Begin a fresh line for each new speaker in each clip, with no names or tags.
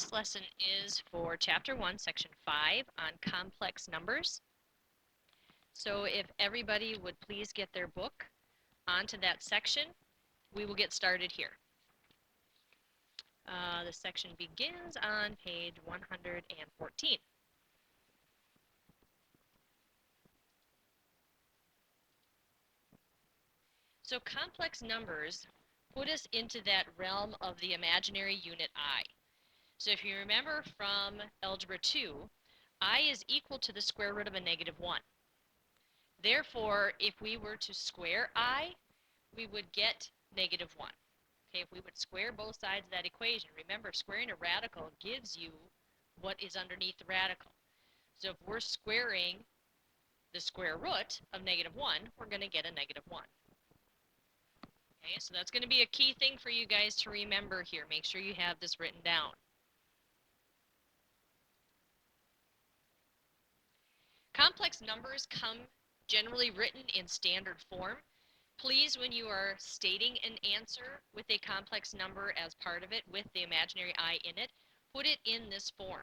This lesson is for Chapter 1, Section 5 on complex numbers. So if everybody would please get their book onto that section, we will get started here. The section begins on page 114. So complex numbers put us into that realm of the imaginary unit I. So if you remember from Algebra 2, I is equal to the square root of a negative 1. Therefore, if we were to square I, we would get negative 1. Okay, if we would square both sides of that equation, remember squaring a radical gives you what is underneath the radical. So if we're squaring the square root of negative 1, we're going to get a negative 1. Okay, so that's going to be a key thing for you guys to remember here. Make sure you have this written down. Complex numbers come generally written in standard form. Please, when you are stating an answer with a complex number as part of it, with the imaginary I in it, put it in this form,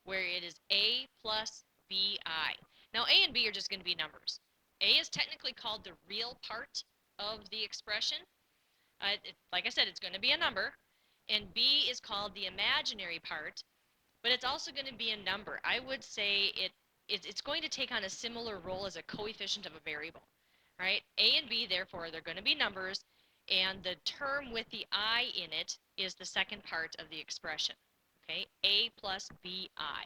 where it is A plus BI. Now, A and B are just going to be numbers. A is technically called the real part of the expression. Like I said, it's going to be a number. And B is called the imaginary part, but it's also going to be a number. I would say it's going to take on a similar role as a coefficient of a variable. Right? A and B, therefore, they're going to be numbers, and the term with the I in it is the second part of the expression. Okay? A plus BI.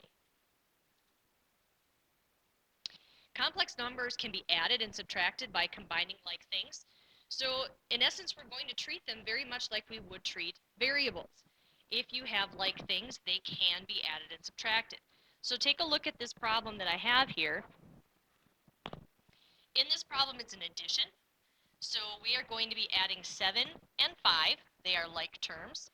Complex numbers can be added and subtracted by combining like things. So, in essence, we're going to treat them very much like we would treat variables. If you have like things, they can be added and subtracted. So take a look at this problem that I have here. In this problem, it's an addition. So we are going to be adding 7 and 5. They are like terms.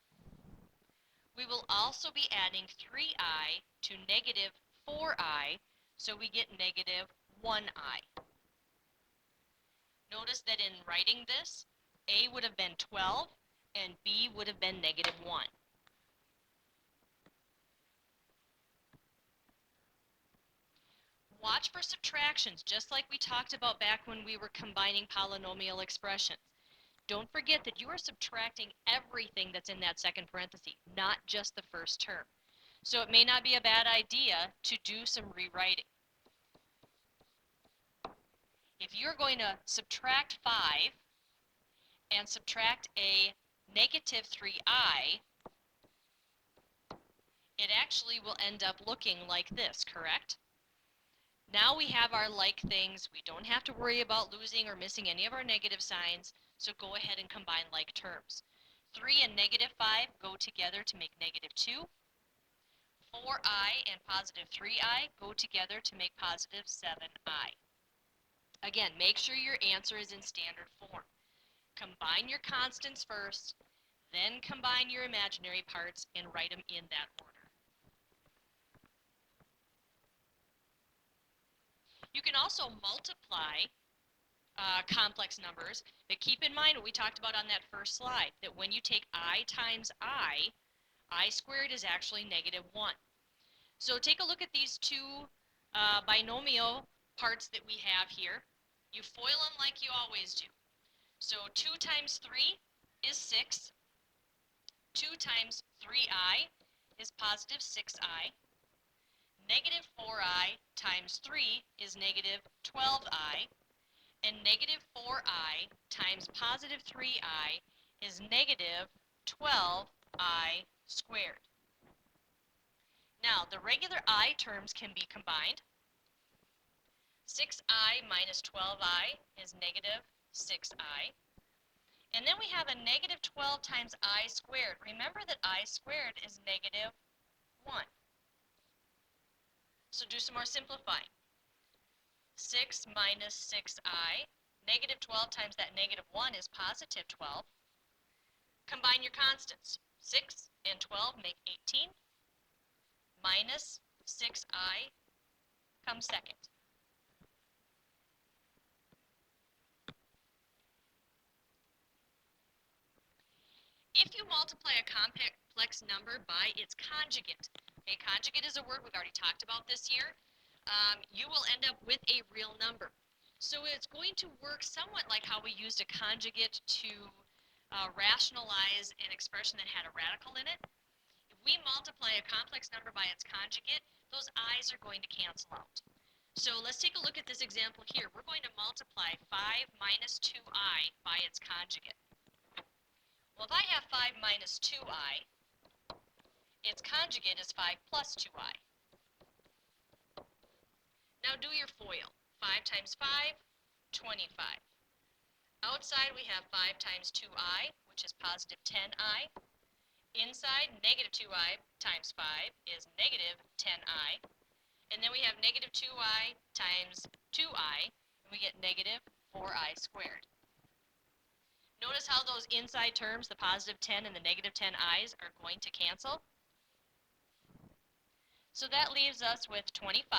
We will also be adding 3i to negative 4i, so we get negative 1i. Notice that in writing this, a would have been 12 and b would have been negative 1. Watch for subtractions, just like we talked about back when we were combining polynomial expressions. Don't forget that you are subtracting everything that's in that second parenthesis, not just the first term. So it may not be a bad idea to do some rewriting. If you're going to subtract 5 and subtract a negative 3i, it actually will end up looking like this, correct? Now we have our like things. We don't have to worry about losing or missing any of our negative signs, so go ahead and combine like terms. 3 and negative 5 go together to make negative 2. 4i and positive 3i go together to make positive 7i. Again, make sure your answer is in standard form. Combine your constants first, then combine your imaginary parts and write them in that order. You can also multiply complex numbers, but keep in mind what we talked about on that first slide, that when you take I times I squared is actually negative 1. So take a look at these two binomial parts that we have here. You FOIL them like you always do. So 2 times 3 is 6. 2 times 3i is positive 6i. Negative 4i times 3 is negative 12i. And negative 4i times positive 3i is negative 12i squared. Now, the regular I terms can be combined. 6i minus 12i is negative 6i. And then we have a negative 12 times I squared. Remember that I squared is negative 1. So do some more simplifying. 6 minus 6i, negative 12 times that negative 1 is positive 12. Combine your constants. 6 and 12 make 18. Minus 6i comes second. if you multiply a complex number by its conjugate, okay, conjugate is a word we've already talked about this year, you will end up with a real number. So it's going to work somewhat like how we used a conjugate to rationalize an expression that had a radical in it. If we multiply a complex number by its conjugate, those i's are going to cancel out. So let's take a look at this example here. We're going to multiply 5 minus 2i by its conjugate. Well, if I have 5 minus 2i, its conjugate is 5 plus 2i. Now do your FOIL. 5 times 5, 25. Outside we have 5 times 2i, which is positive 10i. Inside, negative 2i times 5 is negative 10i. And then we have negative 2i times 2i, and we get negative 4i squared. Notice how those inside terms, the positive 10 and the negative 10i's, are going to cancel. So that leaves us with 25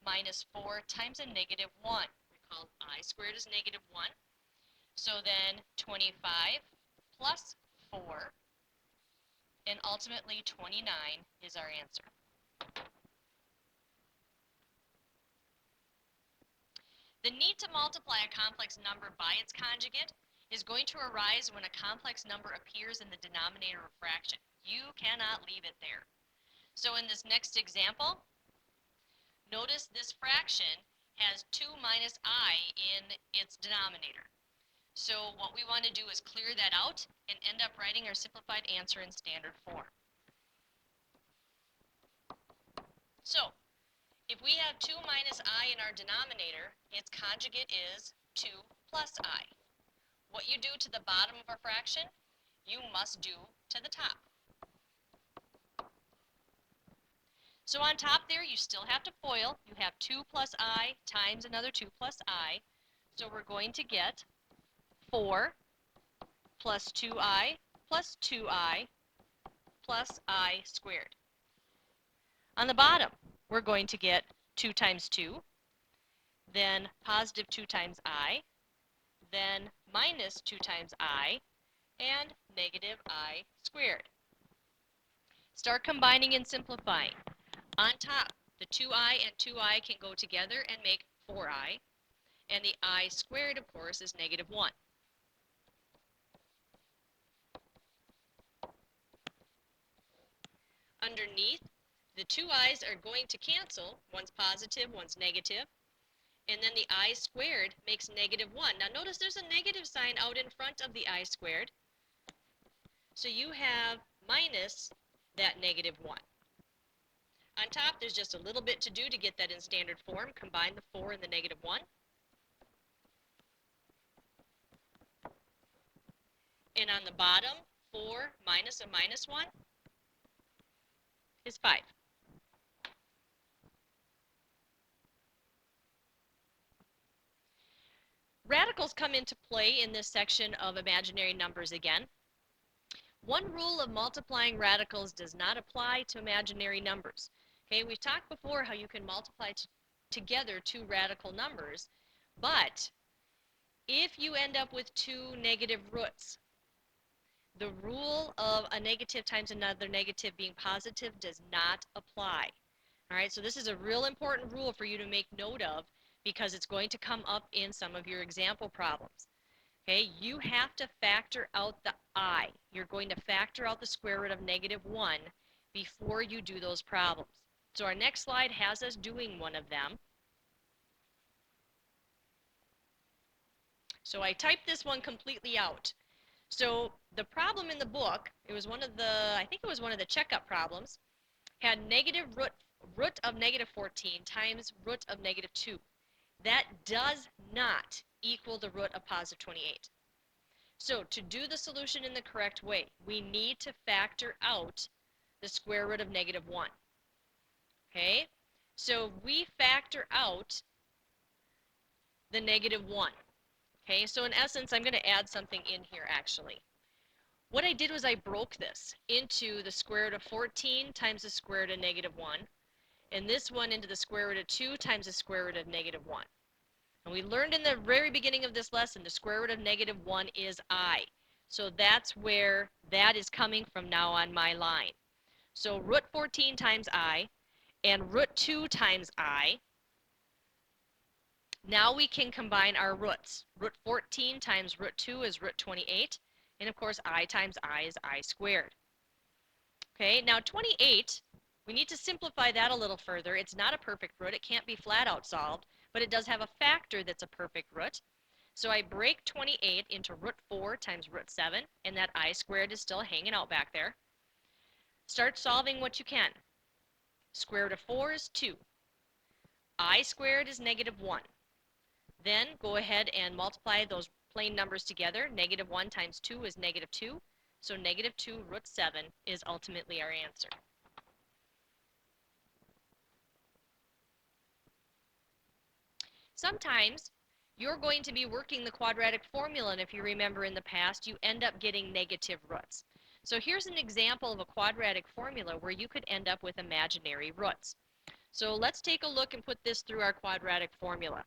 minus 4 times a negative 1. Recall I squared is negative 1. So then 25 plus 4, and ultimately 29 is our answer. The need to multiply a complex number by its conjugate is going to arise when a complex number appears in the denominator of fraction. You cannot leave it there. So in this next example, notice this fraction has 2 minus I in its denominator. So what we want to do is clear that out and end up writing our simplified answer in standard form. So if we have 2 minus I in our denominator, its conjugate is 2 plus I. What you do to the bottom of a fraction, you must do to the top. So on top there, you still have to FOIL. You have 2 plus I times another 2 plus I. So we're going to get 4 plus 2i plus 2i plus I squared. On the bottom, we're going to get 2 times 2, then positive 2 times I, then minus 2 times I, and negative I squared. Start combining and simplifying. On top, the 2i and 2i can go together and make 4i, and the I squared, of course, is negative 1. Underneath, the 2i's are going to cancel. One's positive, one's negative. And then the I squared makes negative 1. Now notice there's a negative sign out in front of the I squared. So you have minus that negative 1. On top, there's just a little bit to do to get that in standard form. Combine the 4 and the negative 1. And on the bottom, 4 minus a minus 1 is 5. Radicals come into play in this section of imaginary numbers again. One rule of multiplying radicals does not apply to imaginary numbers. Okay, we've talked before how you can multiply together two radical numbers, but if you end up with two negative roots, the rule of a negative times another negative being positive does not apply. All right, so this is a real important rule for you to make note of because it's going to come up in some of your example problems. Okay, you have to factor out the I. You're going to factor out the square root of negative 1 before you do those problems. So our next slide has us doing one of them. So I typed this one completely out. So the problem in the book, it was one of the, I think it was one of the checkup problems, had negative root of negative 14 times root of negative 2. That does not equal the root of positive 28. So to do the solution in the correct way, we need to factor out the square root of negative 1. Okay, so we factor out the negative 1. Okay, so in essence, I'm going to add something in here actually. What I did was I broke this into the square root of 14 times the square root of negative 1, and this one into the square root of 2 times the square root of negative 1. And we learned in the very beginning of this lesson, the square root of negative 1 is I. So that's where that is coming from now on my line. So root 14 times I and root 2 times I. Now we can combine our roots. Root 14 times root 2 is root 28. And of course, I times I is I squared. Okay, now 28, we need to simplify that a little further. It's not a perfect root. It can't be flat out solved, but it does have a factor that's a perfect root. So I break 28 into root 4 times root 7, and that I squared is still hanging out back there. Start solving what you can. Square root of 4 is 2. I squared is negative 1. Then go ahead and multiply those plain numbers together. Negative 1 times 2 is negative 2. So negative 2 root 7 is ultimately our answer. Sometimes you're going to be working the quadratic formula, and if you remember in the past, you end up getting negative roots. So here's an example of a quadratic formula where you could end up with imaginary roots. So let's take a look and put this through our quadratic formula.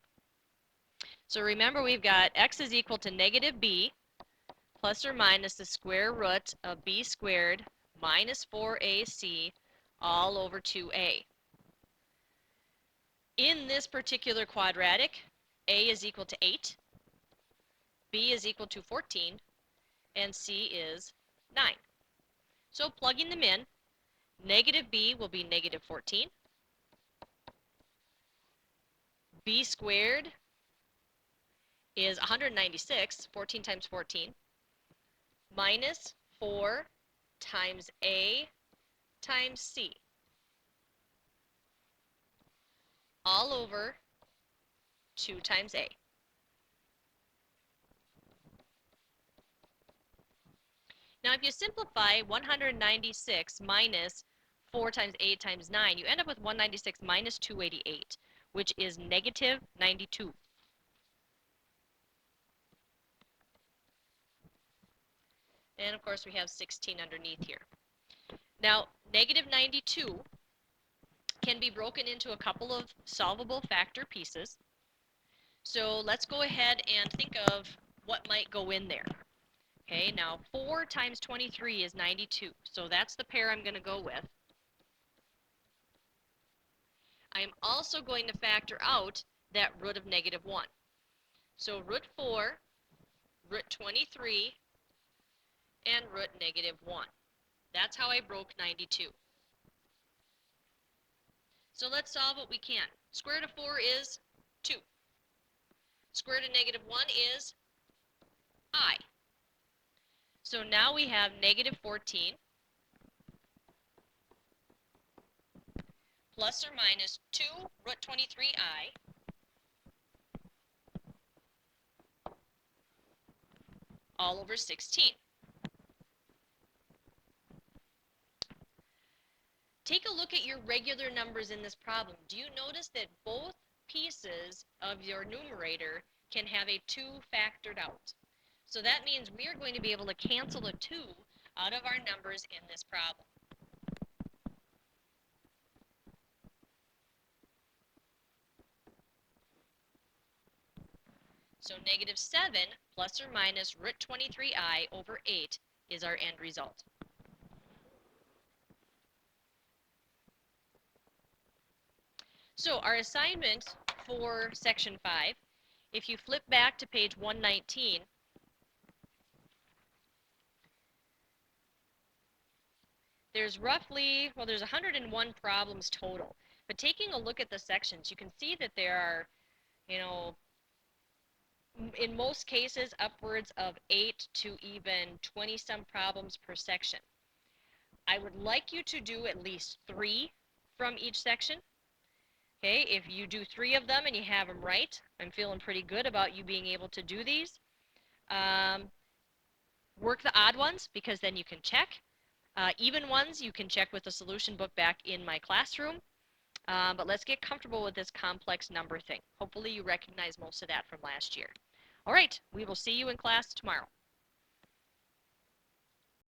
So remember, we've got x is equal to negative b plus or minus the square root of b squared minus 4ac all over 2a. In this particular quadratic, a is equal to 8, b is equal to 14, and c is 9. So plugging them in, negative b will be negative 14, b squared is 196, 14 times 14, minus 4 times a times c, all over 2 times a. Now if you simplify 196 minus 4 times 8 times 9, you end up with 196 minus 288, which is negative 92. And of course we have 16 underneath here. Now negative 92 can be broken into a couple of solvable factor pieces. So let's go ahead and think of what might go in there. Okay, now 4 times 23 is 92, so that's the pair I'm going to go with. I'm also going to factor out that root of negative 1. So root 4, root 23, and root negative 1. That's how I broke 92. So let's solve what we can. Square root of 4 is 2. Square root of negative 1 is I. So now we have negative 14 plus or minus 2 root 23i all over 16. Take a look at your regular numbers in this problem. Do you notice that both pieces of your numerator can have a 2 factored out? So that means we are going to be able to cancel a 2 out of our numbers in this problem. So negative 7 plus or minus root 23i over 8 is our end result. So our assignment for section 5, if you flip back to page 119, there's roughly, well, there's 101 problems total. But taking a look at the sections, you can see that there are, in most cases, upwards of 8 to even 20-some problems per section. I would like you to do at least 3 from each section. Okay, if you do 3 of them and you have them right, I'm feeling pretty good about you being able to do these. Work the odd ones because then you can check. Even ones you can check with the solution book back in my classroom. But let's get comfortable with this complex number thing. Hopefully you recognize most of that from last year. All right, we will see you in class tomorrow.